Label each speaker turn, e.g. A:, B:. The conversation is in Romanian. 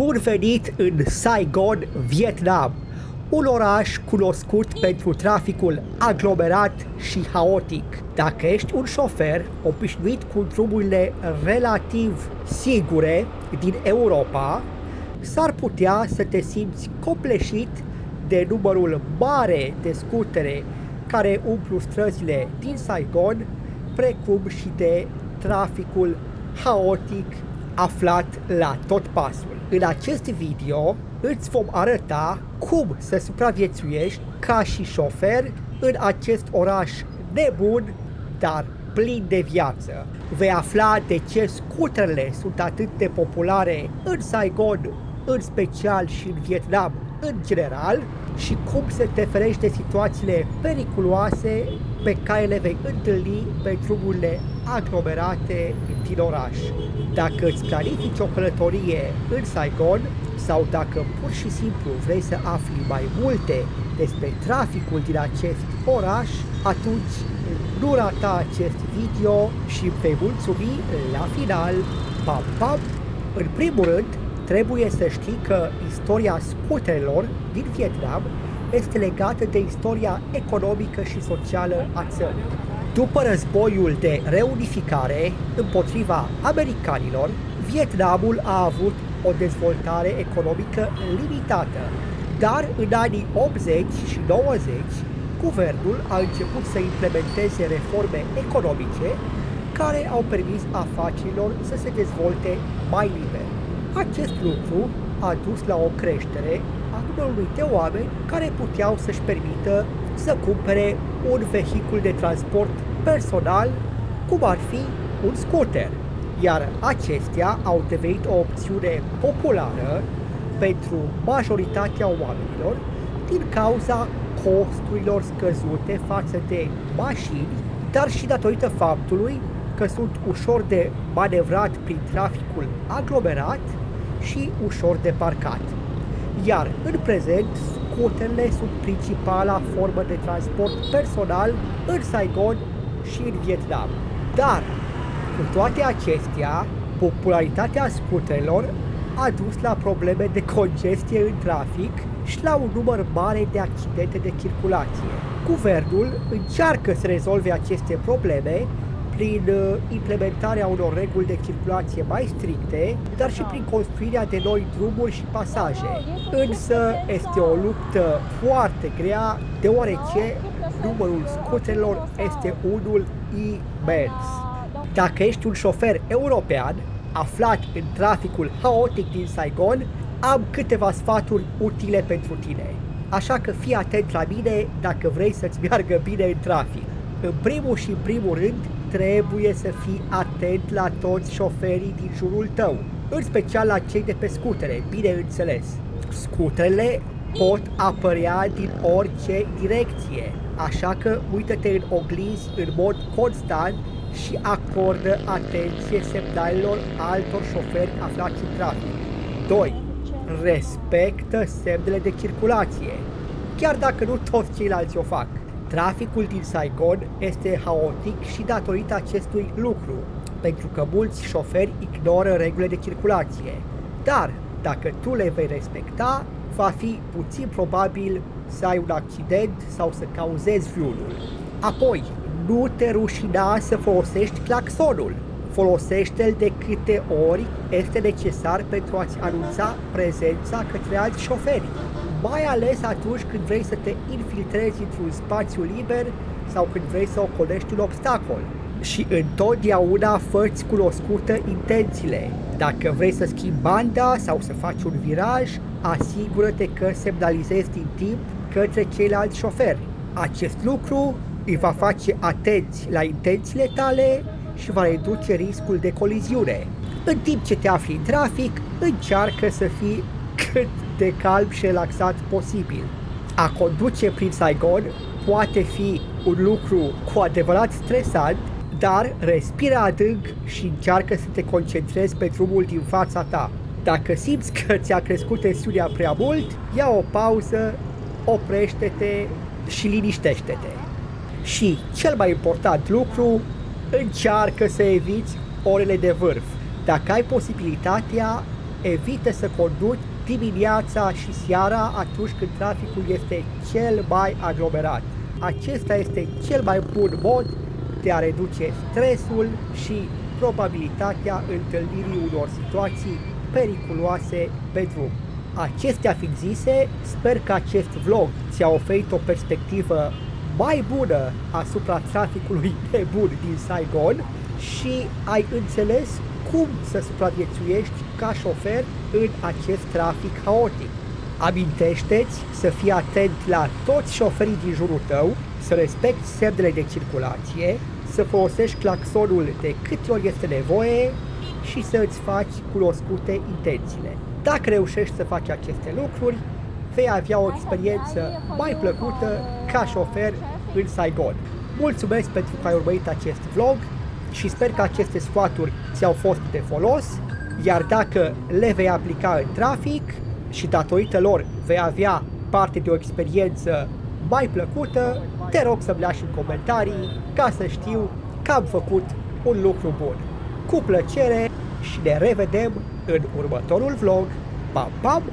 A: Bun venit în Saigon, Vietnam, un oraș cunoscut pentru traficul aglomerat și haotic. Dacă ești un șofer obișnuit cu drumurile relativ sigure din Europa, s-ar putea să te simți copleșit de numărul mare de scutere care umplu străzile din Saigon, precum și de traficul haotic aflat la tot pasul. În acest video îți vom arăta cum să supraviețuiești ca și șofer în acest oraș nebun, dar plin de viață. Vei afla de ce scuterele sunt atât de populare în Saigon, în special și în Vietnam în general, și cum să te ferești de situațiile periculoase pe care le vei întâlni pe drumurile aglomerate din oraș. Dacă îți planifici o călătorie în Saigon sau dacă pur și simplu vrei să afli mai multe despre traficul din acest oraș, atunci nu rata acest video și vei mulțumi la final. Pam, pam! În primul rând, trebuie să știi că istoria scuterelor din Vietnam este legată de istoria economică și socială a țării. După războiul de reunificare împotriva americanilor, Vietnamul a avut o dezvoltare economică limitată, dar în anii 80 și 90, guvernul a început să implementeze reforme economice care au permis afacerilor să se dezvolte mai liber. Acest lucru a dus la o creștere a numărului de oameni care puteau să-și permită să cumpere un vehicul de transport personal, cum ar fi un scooter, iar acestea au devenit o opțiune populară pentru majoritatea oamenilor din cauza costurilor scăzute față de mașini, dar și datorită faptului că sunt ușor de manevrat prin traficul aglomerat și ușor de parcat. Iar în prezent, scuterele sunt principala formă de transport personal în Saigon și în Vietnam. Dar, cu toate acestea, popularitatea scuterelor a dus la probleme de congestie în trafic și la un număr mare de accidente de circulație. Guvernul încearcă să rezolve aceste probleme prin implementarea unor reguli de circulație mai stricte, dar și prin construirea de noi drumuri și pasaje. Însă este o luptă foarte grea, deoarece numărul scuterelor este unul imens. Dacă ești un șofer european aflat în traficul haotic din Saigon, am câteva sfaturi utile pentru tine. Așa că fii atent la mine dacă vrei să-ți meargă bine în trafic. În primul rând, trebuie să fii atent la toți șoferii din jurul tău, în special la cei de pe scutere, bineînțeles. Scuterele pot apărea din orice direcție, așa că uită-te în oglinzi în mod constant și acordă atenție semnalelor altor șoferi aflați în trafic. 2. Respectă semnele de circulație, chiar dacă nu toți ceilalți o fac. Traficul din Saigon este haotic și datorită acestui lucru, pentru că mulți șoferi ignoră regulile de circulație. Dar, dacă tu le vei respecta, va fi puțin probabil să ai un accident sau să cauzezi vreunul. Apoi, nu te rușina să folosești claxonul. Folosește-l de câte ori este necesar pentru a-ți anunța prezența către alți șoferi, mai ales atunci când vrei să te infiltrezi într-un spațiu liber sau când vrei să ocolești un obstacol. Și întotdeauna fă-ți cunoscută intențiile. Dacă vrei să schimbi banda sau să faci un viraj, asigură-te că semnalizezi din timp către ceilalți șoferi. Acest lucru îi va face atenți la intențiile tale și va reduce riscul de coliziune. În timp ce te afli în trafic, încearcă să fii cât de calm și relaxat posibil. A conduce prin Saigon poate fi un lucru cu adevărat stresant, dar respiră adânc și încearcă să te concentrezi pe drumul din fața ta. Dacă simți că ți-a crescut tensiunea prea mult, ia o pauză, oprește-te și liniștește-te. Și cel mai important lucru, încearcă să eviți orele de vârf. Dacă ai posibilitatea, Evită să conduci dimineața și seara atunci când traficul este cel mai aglomerat. Acesta este cel mai bun mod de a reduce stresul și probabilitatea întâlnirii unor situații periculoase pe drum. Acestea fiind zise, sper că acest vlog ți-a oferit o perspectivă mai bună asupra traficului nebun din Saigon și ai înțeles cum să supraviețuiești ca șofer în acest trafic haotic. Amintește-ți să fii atent la toți șoferii din jurul tău, să respecti semnele de circulație, să folosești claxonul de câte ori este nevoie și să îți faci cunoscute intențiile. Dacă reușești să faci aceste lucruri, vei avea o experiență mai plăcută ca șofer în Saigon. Mulțumesc pentru că ai urmărit acest vlog și sper că aceste sfaturi ți-au fost de folos, iar dacă le vei aplica în trafic și datorită lor vei avea parte de o experiență mai plăcută, te rog să-mi lași în comentarii ca să știu că am făcut un lucru bun. Cu plăcere și ne revedem în următorul vlog. Pam, pam!